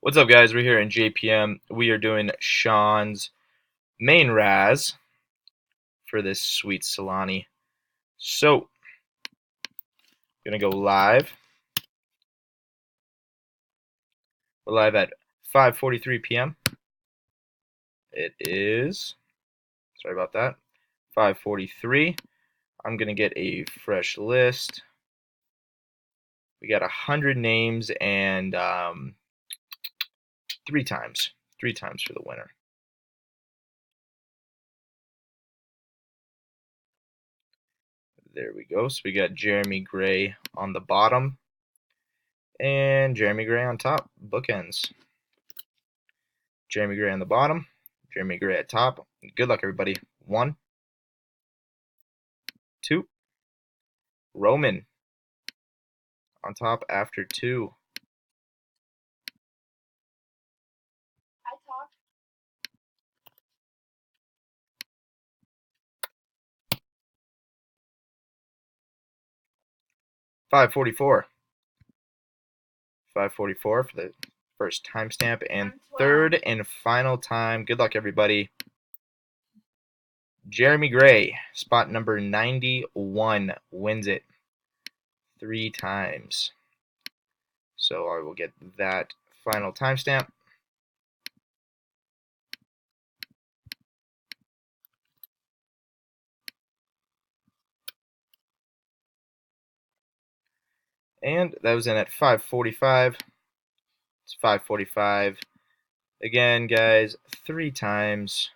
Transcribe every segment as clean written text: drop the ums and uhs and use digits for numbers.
What's up, guys? We're here in JPM. We are doing Sean's main Razz for this sweet Solani. So, gonna go live. We're live at 5:43 p.m. It is, sorry about that, 5:43. I'm gonna get a fresh list. We got 100 names and three times for the winner. There we go. So we got Jeremy Gray on the bottom and Jeremy Gray on top, bookends. Jeremy Gray on the bottom, Jeremy Gray at top. Good luck, everybody. 1, 2. Roman on top after 2. 5:44. 5:44 for the first timestamp and third and final time. Good luck, everybody. Jeremy Gray, spot number 91, wins it 3 times. So I will get that final timestamp. And that was in at 5:45. It's 5:45. Again, guys, 3 times.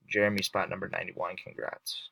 Jeremy, spot number 91. Congrats.